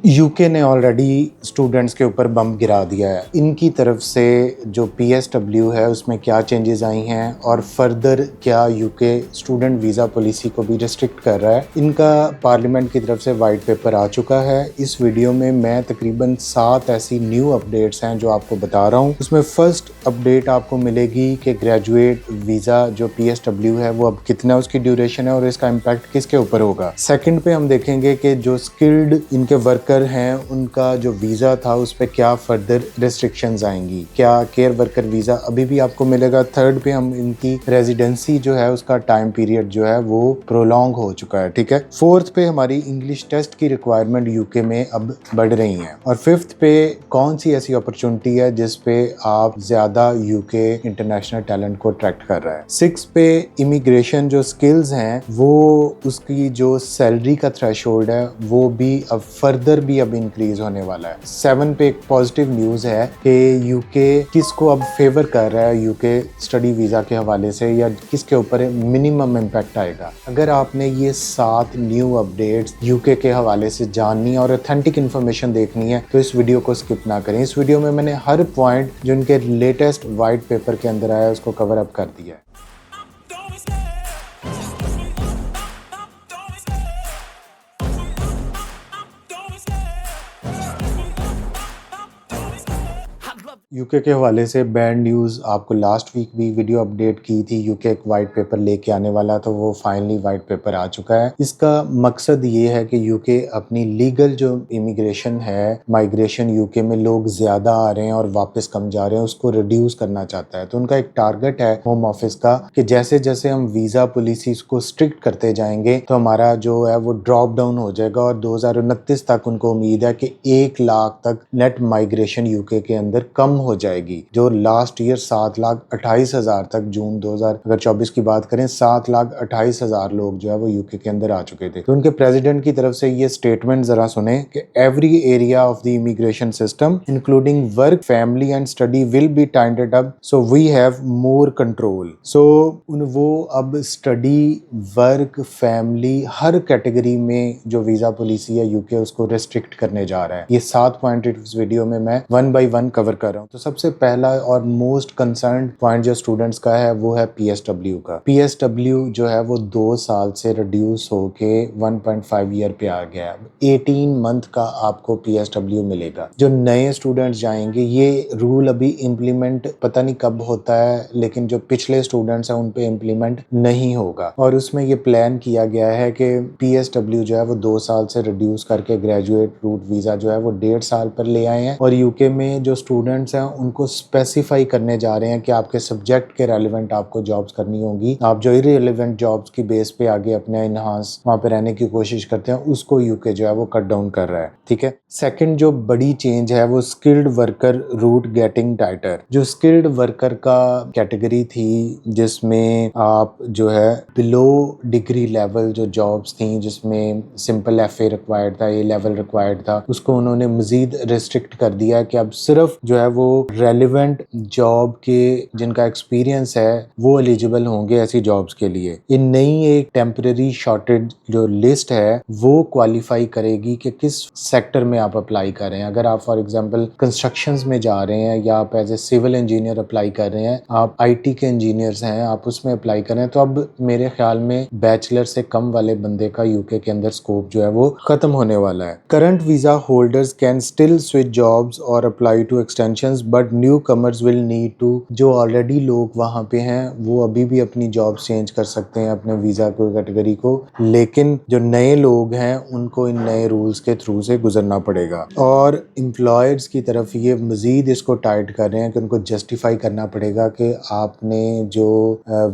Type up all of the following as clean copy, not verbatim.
UK ने already students के ऊपर बम गिरा दिया है। इनकी तरफ से जो पीएसडब्ल्यू है उसमें क्या चेंजेस आई हैं और फर्दर क्या यूके स्टूडेंट वीज़ा पॉलिसी को भी रिस्ट्रिक्ट कर रहा है, इनका पार्लियामेंट की तरफ से वाइट पेपर आ चुका है। इस वीडियो में मैं तकरीबन 7 ऐसी न्यू अपडेट्स हैं जो आपको बता रहा हूँ। उसमें फर्स्ट अपडेट आपको मिलेगी कि ग्रेजुएट वीज़ा जो पीएसडब्ल्यू है वो अब कितना उसकी ड्यूरेशन है और इसका इम्पैक्ट किसके ऊपर होगा। सेकंड पे हम देखेंगे कि जो स्किल्ड इनके वर्कर हैं उनका जो वीज़ा था उस पर क्या फर्दर रिस्ट्रिक्शंस आएंगी, क्या केयर वर्कर वीज़ा अभी भी आपको मिलेगा। थर्ड पे हम इनकी रेजिडेंसी जो है उसका टाइम पीरियड जो है वो प्रोलॉन्ग हो चुका है, ठीक है। फोर्थ पे हमारी इंग्लिश टेस्ट की रिक्वायरमेंट यूके में अब बढ़ रही है। और फिफ्थ पे कौन सी ऐसी अपॉर्चुनिटी है जिस पे आप ज्यादा यूके इंटरनेशनल टैलेंट को अट्रैक्ट कर रहा है। सिक्स पे इमिग्रेशन जो स्किल्स हैं वो उसकी जो सैलरी का थ्रेशोल्ड है वो भी अब फर्दर भी अब इंक्रीज होने वाला है। 7 पे एक पॉजिटिव न्यूज है कि यूके किसको अब फेवर कर रहा है यूके स्टडी वीजा के हवाले से, या किसके ऊपर मिनिमम इम्पैक्ट आएगा। अगर आपने ये 7 न्यू अपडेट्स यूके के हवाले से जाननी है और ऑथेंटिक इन्फॉर्मेशन देखनी है तो इस वीडियो को स्किप ना करें। इस वीडियो में मैंने हर पॉइंट जो इनके लेटेस्ट वाइट पेपर के अंदर आया है उसको कवर अप कर दिया है। यूके के हवाले से बैड न्यूज़ आपको लास्ट वीक भी वीडियो अपडेट की थी। यूके एक वाइट पेपर लेके आने वाला तो वो फाइनली वाइट पेपर आ चुका है। इसका मकसद ये है कि यूके अपनी लीगल जो इमिग्रेशन है, माइग्रेशन यूके में लोग ज़्यादा आ रहे हैं और वापस कम जा रहे हैं, उसको रिड्यूस करना चाहता है। तो उनका एक टारगेट है होम ऑफिस का कि जैसे जैसे हम वीज़ा पॉलिसीज को स्ट्रिक्ट करते जाएंगे तो हमारा जो है वो ड्रॉप डाउन हो जाएगा और 2029 तक उनको उम्मीद है कि 1 लाख तक नेट माइग्रेशन यूके के अंदर कम हो जाएगी। जो लास्ट ईयर 7,28,000 तक, जून 2024 की बात करें, 7,28,000 लोग जो है वो यूके के अंदर आ चुके थे। तो उनके प्रेसिडेंट की तरफ से ये स्टेटमेंट जरा सुने कि every area of the immigration system including work, family and study will be टाइटेड up so we have more control. So वो अब स्टडी, वर्क, फैमिली हर कैटेगरी में जो वीजा पॉलिसी है यूके उसको रिस्ट्रिक्ट करने जा रहा है। ये 7 पॉइंट इस वीडियो में मैं 1 बाय 1 कवर कर रहा हूँ। तो सबसे पहला और मोस्ट कंसर्न पॉइंट जो स्टूडेंट्स का है वो है पीएसडब्ल्यू का। पीएसडब्ल्यू जो है वो 2 साल से रिड्यूस होके 1.5 ईयर पे आ गया है। 18 मंथ का आपको पीएसडब्ल्यू मिलेगा। जो नए स्टूडेंट्स जाएंगे, ये रूल अभी इम्प्लीमेंट पता नहीं कब होता है, लेकिन जो पिछले स्टूडेंट्स हैं उन पे इम्प्लीमेंट नहीं होगा। और उसमें ये प्लान किया गया है कि पीएसडब्ल्यू जो है वो 2 साल से रिड्यूस करके ग्रेजुएट रूट वीजा जो है वो 1.5 साल पर ले आए हैं। और यूके में जो स्टूडेंट्स हैं उनको स्पेसिफाई करने जा रहे हैं कि आपके सब्जेक्ट के रेलिवेंट आपको जॉब्स करनी होगी। आप जो इररिलेवेंट जॉब्स की बेस पे आगे अपने इनहांस वहां पे रहने की कोशिश करते हैं उसको यूके जो है वो कट डाउन कर रहा है, ठीक है। सेकंड जो बड़ी चेंज है वो स्किल्ड वर्कर रूट गेटिंग टाइटर। जो स्किल्ड वर्कर का कैटेगरी थी जिसमें आप जो है बिलो डिग्री लेवल जो जॉब्स थी जिसमें सिंपल एफए रिक्वायर्ड था, ए लेवल रिक्वायर्ड था, उसको उन्होंने मजीद रिस्ट्रिक्ट कर दिया है कि अब सिर्फ जो है वो रेलिवेंट जॉब के जिनका एक्सपीरियंस है वो एलिजिबल होंगे ऐसी जॉब्स के लिए। इन नई एक टेम्परेरी शॉर्टेज जो लिस्ट है वो क्वालिफाई करेगी कि किस सेक्टर में आप अप्लाई कर रहे हैं। अगर आप फॉर एग्जांपल कंस्ट्रक्शंस में जा रहे हैं या आप as a civil engineer apply कर रहे हैं, आप आईटी के इंजीनियर्स हैं, आप उसमें अप्लाई कर रहे हैं, तो अब मेरे ख्याल में बैचलर से कम वाले बंदे का यूके के अंदर स्कोप जो है वो खत्म होने वाला है। Current visa holders can still switch jobs और apply to extensions but newcomers will need to. जो ऑलरेडी लोग वहां पे हैं वो अभी भी अपनी जॉब चेंज कर सकते हैं अपने वीजा को कैटेगरी को, लेकिन जो नए लोग हैं उनको इन नए रूल्स के थ्रू से गुजरना पड़ेगा। और एम्प्लॉयर्स की तरफ ये मजीद इसको टाइट कर रहे हैं कि उनको जस्टिफाई करना पड़ेगा कि आपने जो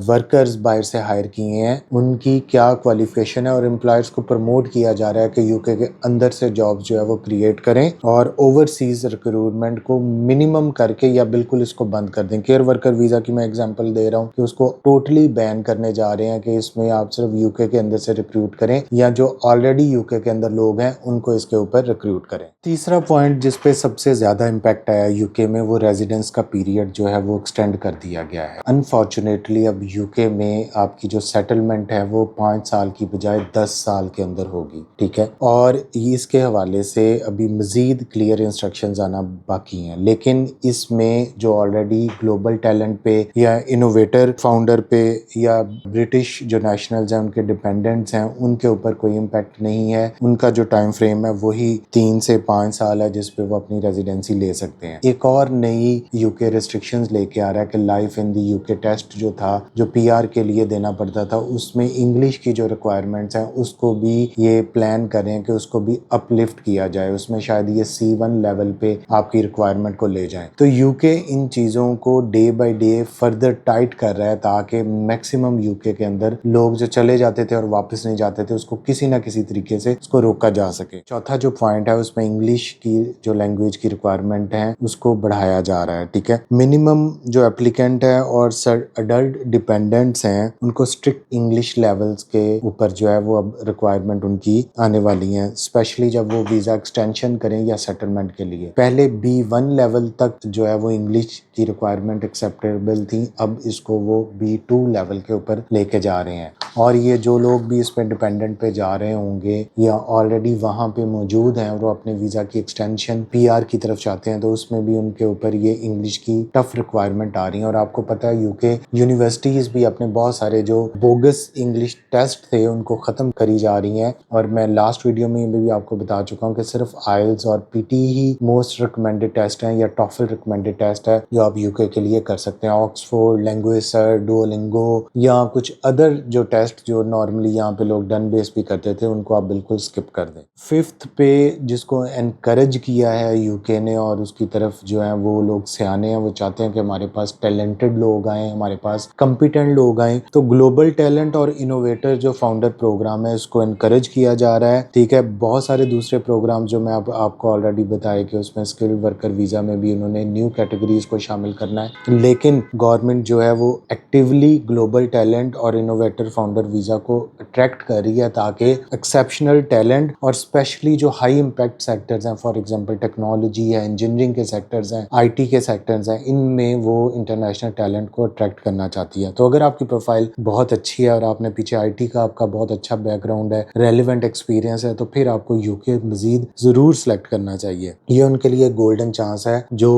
वर्कर्स बाहर से हायर किए हैं उनकी क्या क्वालिफिकेशन है। और एम्प्लॉयर्स को प्रमोट किया जा रहा है कि यूके के अंदर से जॉब्स जो है वो क्रिएट करें और ओवरसीज रिक्रूटमेंट को मिनिमम मिनिमम करके या बिल्कुल इसको बंद कर दें। केयर वर्कर वीज़ा की मैं एग्जांपल दे रहा हूँ कि उसको टोटली बैन करने जा रहे हैं कि इसमें आप सिर्फ यूके के अंदर से रिक्रूट करें या जो ऑलरेडी यूके के अंदर लोग हैं उनको इसके ऊपर रिक्रूट करें। तीसरा पॉइंट जिस पे सबसे ज़्यादा इम्पैक्ट आया यूके में, वो रेजिडेंस का पीरियड जो है वो एक्सटेंड कर दिया गया है। अनफॉर्चुनेटली अब यूके में आपकी जो सेटलमेंट है वो 5 साल की बजाय 10 साल के अंदर होगी, ठीक है। और इसके हवाले से अभी मज़ीद क्लियर इंस्ट्रक्शंस आना बाकी हैं, लेकिन इसमें जो ऑलरेडी ग्लोबल टैलेंट पे या इनोवेटर फाउंडर पे या ब्रिटिश जो नेशनल्स हैं उनके डिपेंडेंट्स हैं उनके ऊपर कोई इम्पैक्ट नहीं है। उनका जो टाइम फ्रेम है वही 3 से 5 साल है जिस पे वो अपनी रेजिडेंसी ले सकते हैं। एक और नई यूके रिस्ट्रिक्शंस लेके आ रहा है कि life in the UK test जो था, जो पीआर के लिए देना पड़ता था, उसमें इंग्लिश की जो रिक्वायरमेंट्स हैं उसको भी ये प्लान करें कि उसको भी अपलिफ्ट किया जाए। उसमें शायद ये C1 लेवल पे आपकी रिक्वायरमेंट को ले जाए। तो यूके इन चीज़ों को day by day further tight कर रहा है ताकि मैक्सिमम यूके के अंदर लोग जो चले जाते थे और वापस नहीं जाते थे उसको किसी ना किसी तरीके से उसको रोका जा सके। चौथा जो पॉइंट है उसमें इंग्लिश की जो लैंग्वेज की रिक्वायरमेंट है उसको बढ़ाया जा रहा है, ठीक है। मिनिमम जो एप्लीकेंट है और अडल्ट डिपेंडेंट्स हैं उनको स्ट्रिक्ट इंग्लिश लेवल्स के ऊपर जो है वो अब रिक्वायरमेंट उनकी आने वाली है, स्पेशली जब वो वीज़ा एक्सटेंशन करें या सेटलमेंट के लिए। पहले B1 लेवल तक जो है वो इंग्लिश की रिक्वायरमेंट एक्सेप्टेबल थी, अब इसको वो B2 लेवल के ऊपर लेके जा रहे हैं। और ये जो लोग भी इस पर डिपेंडेंट पे जा रहे होंगे या ऑलरेडी वहाँ पे मौजूद हैं और वो अपने वीज़ा की एक्सटेंशन PR की तरफ चाहते हैं तो उसमें भी उनके ऊपर ये इंग्लिश की टफ रिक्वायरमेंट आ रही है। और आपको पता है यूके यूनिवर्सिटीज़ भी अपने बहुत सारे जो बोगस इंग्लिश टेस्ट थे उनको ख़त्म करी जा रही हैं। और मैं लास्ट वीडियो में भी आपको बता चुका हूँ कि सिर्फ IELTS और PT ही मोस्ट रिकमेंडेड टेस्ट हैं या टॉफल रिकमेंडेड टेस्ट है जो आप यूके के लिए कर सकते हैं। ऑक्सफोर्ड, लैंग्वेज सर्च, डुओलिंगो या कुछ अदर जो टेस्ट जो नॉर्मली यहाँ पे लोग डन बेस भी करते थे उनको आप बिल्कुल स्किप कर दें। फिफ्थ पे जिसको एनकरेज किया है यूके ने और उसकी तरफ जो है वो लोग सियाने हैं, वो चाहते हैं कि हमारे पास टैलेंटेड लोग आएँ, हमारे पास कॉम्पिटेंट लोग आएँ। तो ग्लोबल टैलेंट और इनोवेटर जो फाउंडर प्रोग्राम है उसको एनकरेज किया जा रहा है, ठीक है। बहुत सारे दूसरे प्रोग्राम जो मैं आपको ऑलरेडी बताया कि उसमें स्किल वर्कर वीज़ा में भी उन्होंने न्यू कैटेगरीज को शामिल करना है, लेकिन गवर्नमेंट जो है वो एक्टिवली ग्लोबल टैलेंट और इनोवेटर फाउंडर वीज़ा को अट्रैक्ट कर रही है ताकि एक्सेप्शनल टैलेंट और स्पेशली जो हाई इम्पैक्ट सेक्टर्स हैं, फॉर एग्जांपल टेक्नोलॉजी है, इंजीनियरिंग के सेक्टर्स हैं, IT के सेक्टर्स हैं, इनमें वो इंटरनेशनल टैलेंट को अट्रैक्ट करना चाहती है। तो अगर आपकी प्रोफाइल बहुत अच्छी है और आपने पीछे IT का आपका बहुत अच्छा बैकग्राउंड है, रेलिवेंट एक्सपीरियंस है, तो फिर आपको यूके मजीद ज़रूर सेलेक्ट करना चाहिए। ये उनके लिए गोल्डन चांस है जो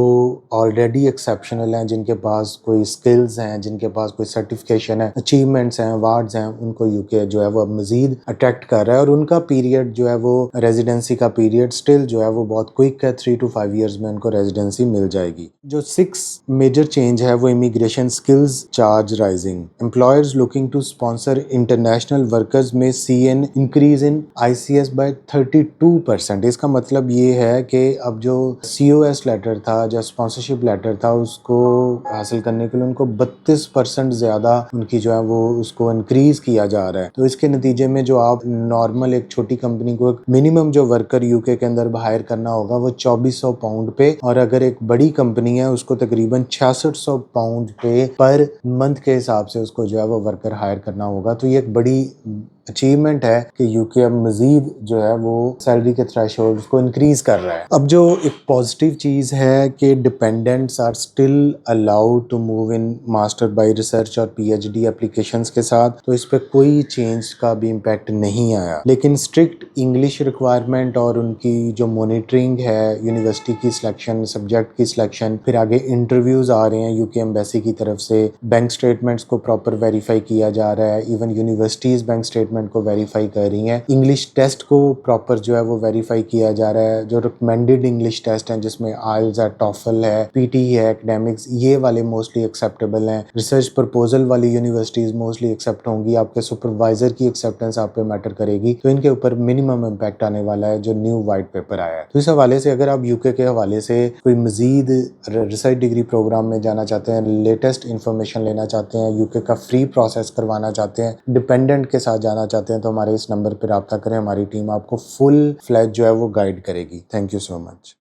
ऑलरेडी एक्सेप्शनल हैं, जिनके पास कोई स्किल्स हैं, जिनके पास कोई सर्टिफिकेशन है, अचीवमेंट्स हैं, अवार्ड्स हैं, उनको यूके जो है वो मजीद अट्रैक्ट कर रहा है। और उनका पीरियड जो है वो रेजिडेंसी का पीरियड स्टिल जो है वो बहुत क्विक है, 3 to 5 ईयर्स में उनको रेजिडेंसी मिल जाएगी। जो 6 मेजर चेंज है वो immigration skills charge rising. Employers looking to sponsor international workers may see an increase in ICS by 32%। इसका मतलब ये है कि अब जो COS लेटर था, जो स्पॉन्सरशिप लेटर था, उसको हासिल करने के लिए उनको 32% ज़्यादा उनकी जो है वो उसको इंक्रीज किया जा रहा है। तो इसके नतीजे में जो आप नॉर्मल एक छोटी कंपनी को एक मिनिमम जो वर्कर यूके के अंदर हायर करना होगा वो 2400 पाउंड पे, और अगर एक बड़ी कंपनी है उसको तकरीबन 6600 पाउंड पे पर मंथ के हिसाब से उसको जो है वो वर्कर हायर करना होगा। तो ये एक बड़ी अचीवमेंट है कि यूके अब मजीद जो है वो सैलरी के थ्रेशोल्ड को इंक्रीज कर रहा है। अब जो एक पॉजिटिव चीज़ है कि dependents are still allowed to move in master by research और PhD एप्लीकेशंस के साथ, तो इस पर कोई चेंज का भी इम्पैक्ट नहीं आया। लेकिन स्ट्रिक्ट इंग्लिश रिक्वायरमेंट और उनकी जो मॉनिटरिंग है, यूनिवर्सिटी की सिलेक्शन, सब्जेक्ट की सिलेक्शन, फिर आगे इंटरव्यूज आ रहे हैं यूके एम्बेसी की तरफ से, बैंक स्टेटमेंट्स को प्रॉपर वेरीफाई किया जा रहा है, इवन यूनिवर्सिटीज़ बैंक स्टेटमेंट को वेरीफाई कर रही हैं, इंग्लिश टेस्ट को प्रॉपर जो है वो वेरीफाई किया जा रहा है। जो रिकमेंडेड इंग्लिश टेस्ट हैं जिसमें IELTS है, टॉफल है, PT है, एकेडमिक्स, ये वाले मोस्टली एक्सेप्टेबल हैं। रिसर्च प्रपोजल वाली यूनिवर्सिटीज़ मोस्टली एक्सेप्ट होंगी, आपके सुपरवाइजर की एक्सेप्टेंस आप पे मैटर करेगी, तो इनके ऊपर मिनिमम इम्पैक्ट आने वाला है जो न्यू वाइट पेपर आया है। तो इस हवाले से अगर आप यूके के हवाले से कोई मजीद रिसर्च डिग्री प्रोग्राम में जाना चाहते हैं, लेटेस्ट इन्फॉर्मेशन लेना चाहते हैं, यूके का फ्री प्रोसेस करवाना चाहते हैं, डिपेंडेंट के साथ जाना चाहते हैं, तो हमारे इस नंबर पर रब्ता करें। हमारी टीम आपको फुल फ्लैज जो है वो गाइड करेगी। Thank you so much.